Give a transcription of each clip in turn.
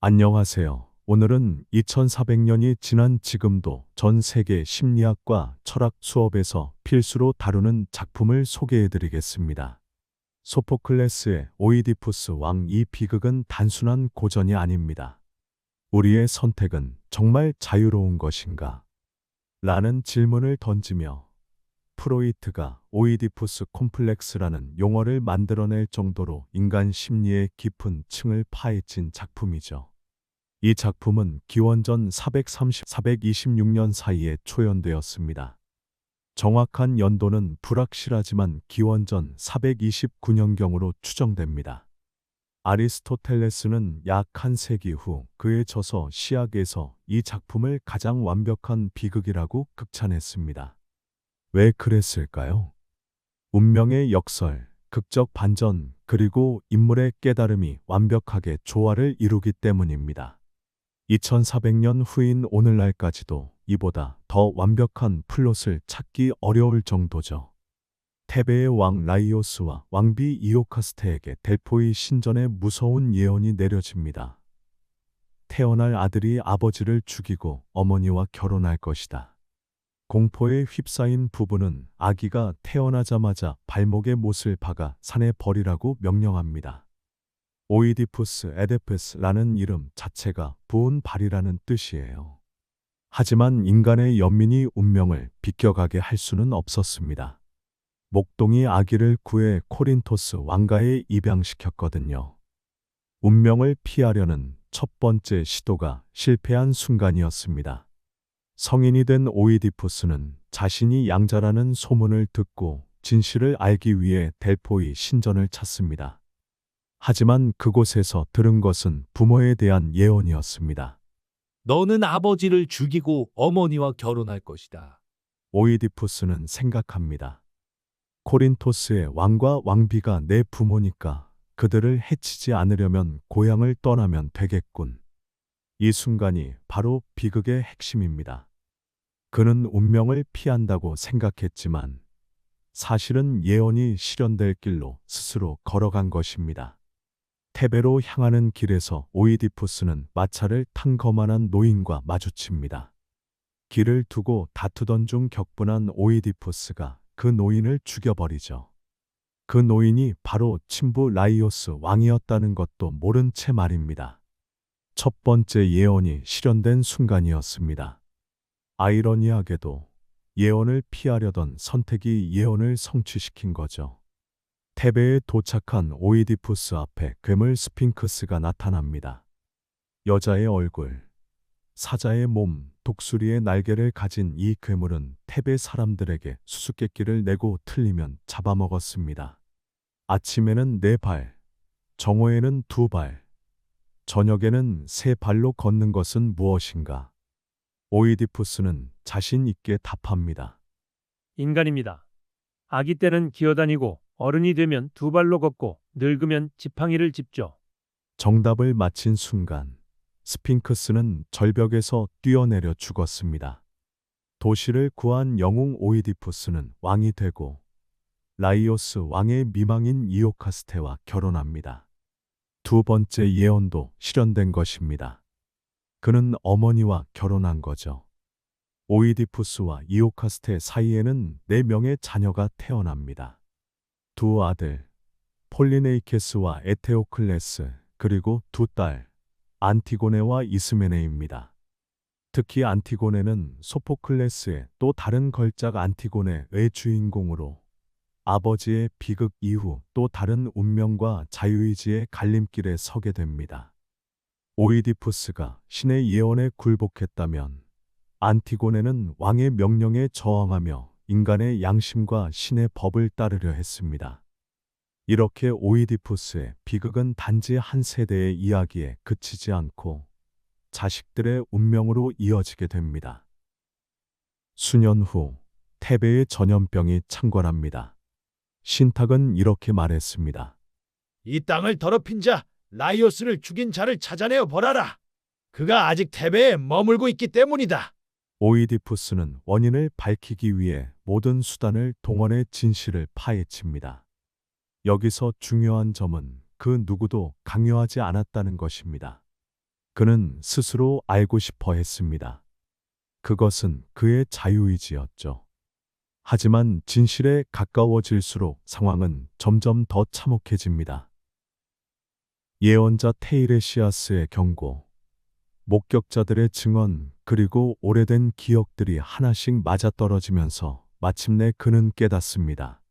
안녕하세요. 오늘은 2400년이 지난 지금도 전 세계 심리학과 철학 수업에서 필수로 다루는 작품을 소개해 드리겠습니다. 소포클레스의 오이디푸스 왕. 이 비극은 단순한 고전이 아닙니다. 우리의 선택은 정말 자유로운 것인가? 라는 질문을 던지며 프로이트가 오이디푸스 콤플렉스라는 용어를 만들어낼 정도로 인간 심리의 깊은 층을 파헤친 작품이죠. 이 작품은 기원전 426년 사이에 초연되었습니다. 정확한 연도는 불확실하지만 기원전 429년경으로 추정됩니다. 아리스토텔레스는 약 한 세기 후 그의 저서 시학에서 이 작품을 가장 완벽한 비극이라고 극찬했습니다. 왜 그랬을까요? 운명의 역설, 극적 반전, 그리고 인물의 깨달음이 완벽하게 조화를 이루기 때문입니다. 2400년 후인 오늘날까지도 이보다 더 완벽한 플롯을 찾기 어려울 정도죠. 테베의 왕 라이오스와 왕비 이오카스테에게 델포이 신전의 무서운 예언이 내려집니다. 태어날 아들이 아버지를 죽이고 어머니와 결혼할 것이다. 공포에 휩싸인 부부는 아기가 태어나자마자 발목에 못을 박아 산에 버리라고 명령합니다. 오이디푸스 에데푸스라는 이름 자체가 부은 발이라는 뜻이에요. 하지만 인간의 연민이 운명을 비껴가게 할 수는 없었습니다. 목동이 아기를 구해 코린토스 왕가에 입양시켰거든요. 운명을 피하려는 첫 번째 시도가 실패한 순간이었습니다. 성인이 된 오이디푸스는 자신이 양자라는 소문을 듣고 진실을 알기 위해 델포이 신전을 찾습니다. 하지만 그곳에서 들은 것은 부모에 대한 예언이었습니다. 너는 아버지를 죽이고 어머니와 결혼할 것이다. 오이디푸스는 생각합니다. 코린토스의 왕과 왕비가 내 부모니까 그들을 해치지 않으려면 고향을 떠나면 되겠군. 이 순간이 바로 비극의 핵심입니다. 그는 운명을 피한다고 생각했지만 사실은 예언이 실현될 길로 스스로 걸어간 것입니다. 테베로 향하는 길에서 오이디푸스는 마차를 탄 거만한 노인과 마주칩니다. 길을 두고 다투던 중 격분한 오이디푸스가 그 노인을 죽여버리죠. 그 노인이 바로 친부 라이오스 왕이었다는 것도 모른 채 말입니다. 첫 번째 예언이 실현된 순간이었습니다. 아이러니하게도 예언을 피하려던 선택이 예언을 성취시킨 거죠. 테베에 도착한 오이디푸스 앞에 괴물 스핑크스가 나타납니다. 여자의 얼굴, 사자의 몸, 독수리의 날개를 가진 이 괴물은 테베 사람들에게 수수께끼를 내고 틀리면 잡아먹었습니다. 아침에는 4발, 정오에는 2발, 저녁에는 3발로 걷는 것은 무엇인가? 오이디푸스는 자신 있게 답합니다. 인간입니다. 아기 때는 기어다니고 어른이 되면 2발로 걷고 늙으면 지팡이를 짚죠. 정답을 맞힌 순간 스핑크스는 절벽에서 뛰어내려 죽었습니다. 도시를 구한 영웅 오이디푸스는 왕이 되고 라이오스 왕의 미망인 이오카스테와 결혼합니다. 두 번째 예언도 실현된 것입니다. 그는 어머니와 결혼한 거죠. 오이디푸스와 이오카스테 사이에는 4명의 자녀가 태어납니다. 2 아들, 폴리네이케스와 에테오클레스, 그리고 2 딸, 안티고네와 이스메네입니다. 특히 안티고네는 소포클레스의 또 다른 걸작 안티고네의 주인공으로 아버지의 비극 이후 또 다른 운명과 자유의지의 갈림길에 서게 됩니다. 오이디푸스가 신의 예언에 굴복했다면 안티고네는 왕의 명령에 저항하며 인간의 양심과 신의 법을 따르려 했습니다. 이렇게 오이디푸스의 비극은 단지 한 세대의 이야기에 그치지 않고 자식들의 운명으로 이어지게 됩니다. 수년 후 테베의 전염병이 창궐합니다. 신탁은 이렇게 말했습니다. 이 땅을 더럽힌 자, 라이오스를 죽인 자를 찾아내어 벌하라. 그가 아직 테베에 머물고 있기 때문이다. 오이디푸스는 원인을 밝히기 위해 모든 수단을 동원해 진실을 파헤칩니다. 여기서 중요한 점은 그 누구도 강요하지 않았다는 것입니다. 그는 스스로 알고 싶어 했습니다. 그것은 그의 자유의지였죠. 하지만 진실에 가까워질수록 상황은 점점 더 참혹해집니다. 예언자 테이레시아스의 경고, 목격자들의 증언, 그리고 오래된 기억들이 하나씩 맞아떨어지면서 마침내 그는 깨닫습니다.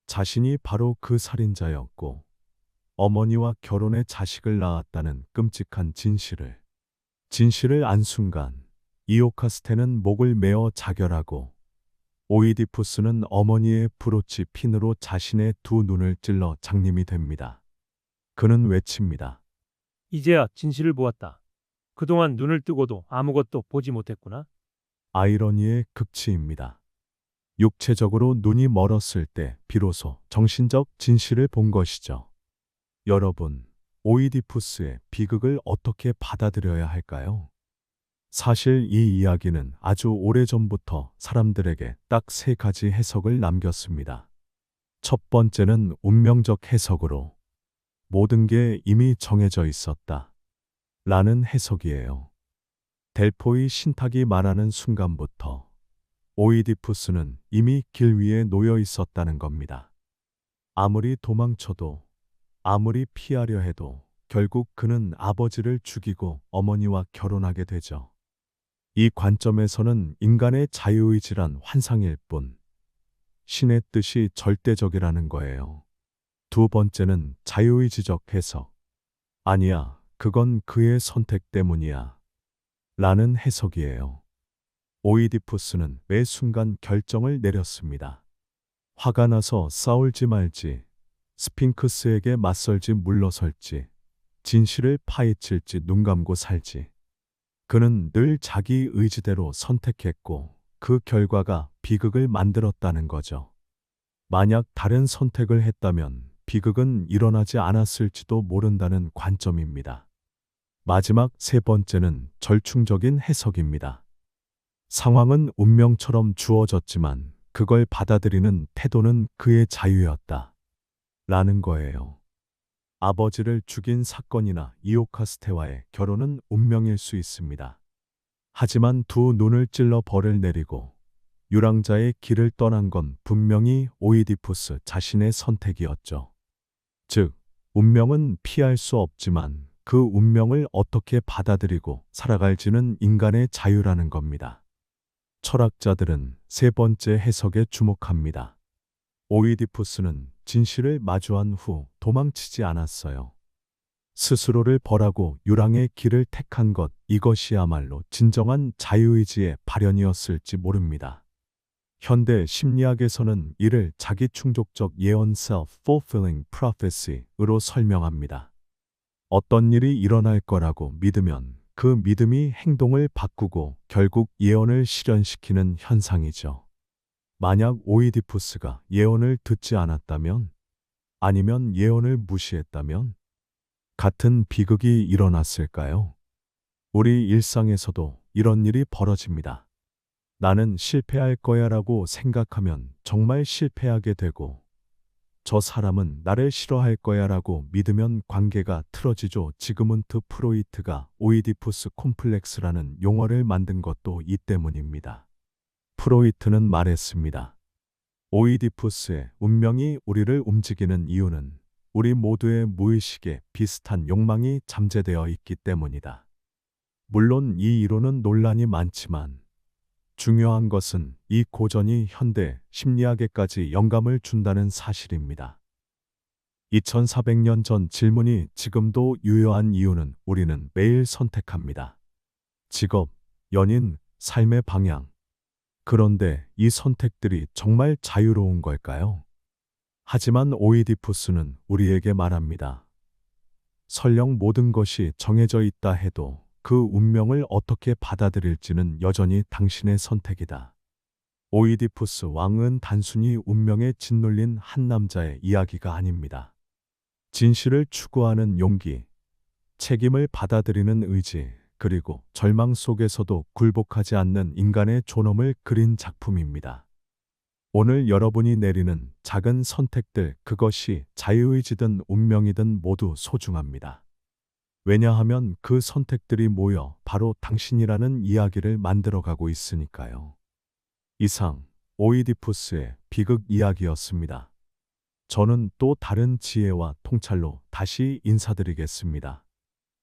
자신이 바로 그 살인자였고 어머니와 결혼해 자식을 낳았다는 끔찍한 진실을. 진실을 안 순간 이오카스테는 목을 메어 자결하고 오이디푸스는 어머니의 브로치 핀으로 자신의 두 눈을 찔러 장님이 됩니다. 그는 외칩니다. 이제야 진실을 보았다. 그동안 눈을 뜨고도 아무것도 보지 못했구나. 아이러니의 극치입니다. 육체적으로 눈이 멀었을 때 비로소 정신적 진실을 본 것이죠. 여러분, 오이디푸스의 비극을 어떻게 받아들여야 할까요? 사실 이 이야기는 아주 오래전부터 사람들에게 딱 세 가지 해석을 남겼습니다. 첫 번째는 운명적 해석으로 모든 게 이미 정해져 있었다 라는 해석이에요. 델포이 신탁이 말하는 순간부터 오이디푸스는 이미 길 위에 놓여 있었다는 겁니다. 아무리 도망쳐도, 아무리 피하려 해도 결국 그는 아버지를 죽이고 어머니와 결혼하게 되죠. 이 관점에서는 인간의 자유의지란 환상일 뿐, 신의 뜻이 절대적이라는 거예요. 두 번째는 자유의지적 해석. 아니야, 그건 그의 선택 때문이야 라는 해석이에요. 오이디푸스는 매 순간 결정을 내렸습니다. 화가 나서 싸울지 말지, 스핑크스에게 맞설지 물러설지, 진실을 파헤칠지 눈 감고 살지. 그는 늘 자기 의지대로 선택했고 그 결과가 비극을 만들었다는 거죠. 만약 다른 선택을 했다면 비극은 일어나지 않았을지도 모른다는 관점입니다. 마지막 세 번째는 절충적인 해석입니다. 상황은 운명처럼 주어졌지만 그걸 받아들이는 태도는 그의 자유였다 라는 거예요. 아버지를 죽인 사건이나 이오카스테와의 결혼은 운명일 수 있습니다. 하지만 두 눈을 찔러 벌을 내리고 유랑자의 길을 떠난 건 분명히 오이디푸스 자신의 선택이었죠. 즉, 운명은 피할 수 없지만 그 운명을 어떻게 받아들이고 살아갈지는 인간의 자유라는 겁니다. 철학자들은 세 번째 해석에 주목합니다. 오이디푸스는 진실을 마주한 후 도망치지 않았어요. 스스로를 벌하고 유랑의 길을 택한 것, 이것이야말로 진정한 자유의지의 발현이었을지 모릅니다. 현대 심리학에서는 이를 자기 충족적 예언 self-fulfilling prophecy로 설명합니다. 어떤 일이 일어날 거라고 믿으면 그 믿음이 행동을 바꾸고 결국 예언을 실현시키는 현상이죠. 만약 오이디푸스가 예언을 듣지 않았다면, 아니면 예언을 무시했다면 같은 비극이 일어났을까요? 우리 일상에서도 이런 일이 벌어집니다. 나는 실패할 거야라고 생각하면 정말 실패하게 되고, 저 사람은 나를 싫어할 거야라고 믿으면 관계가 틀어지죠. 지그문트 프로이트가 오이디푸스 콤플렉스라는 용어를 만든 것도 이 때문입니다. 프로이트는 말했습니다. 오이디푸스의 운명이 우리를 움직이는 이유는 우리 모두의 무의식에 비슷한 욕망이 잠재되어 있기 때문이다. 물론 이 이론은 논란이 많지만 중요한 것은 이 고전이 현대 심리학에까지 영감을 준다는 사실입니다. 2400년 전 질문이 지금도 유효한 이유는 우리는 매일 선택합니다. 직업, 연인, 삶의 방향. 그런데 이 선택들이 정말 자유로운 걸까요? 하지만 오이디푸스는 우리에게 말합니다. 설령 모든 것이 정해져 있다 해도 그 운명을 어떻게 받아들일지는 여전히 당신의 선택이다. 오이디푸스 왕은 단순히 운명에 짓눌린 한 남자의 이야기가 아닙니다. 진실을 추구하는 용기, 책임을 받아들이는 의지, 그리고 절망 속에서도 굴복하지 않는 인간의 존엄을 그린 작품입니다. 오늘 여러분이 내리는 작은 선택들, 그것이 자유의지든 운명이든 모두 소중합니다. 왜냐하면 그 선택들이 모여 바로 당신이라는 이야기를 만들어가고 있으니까요. 이상 오이디푸스의 비극 이야기였습니다. 저는 또 다른 지혜와 통찰로 다시 인사드리겠습니다.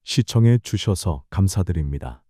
시청해 주셔서 감사드립니다.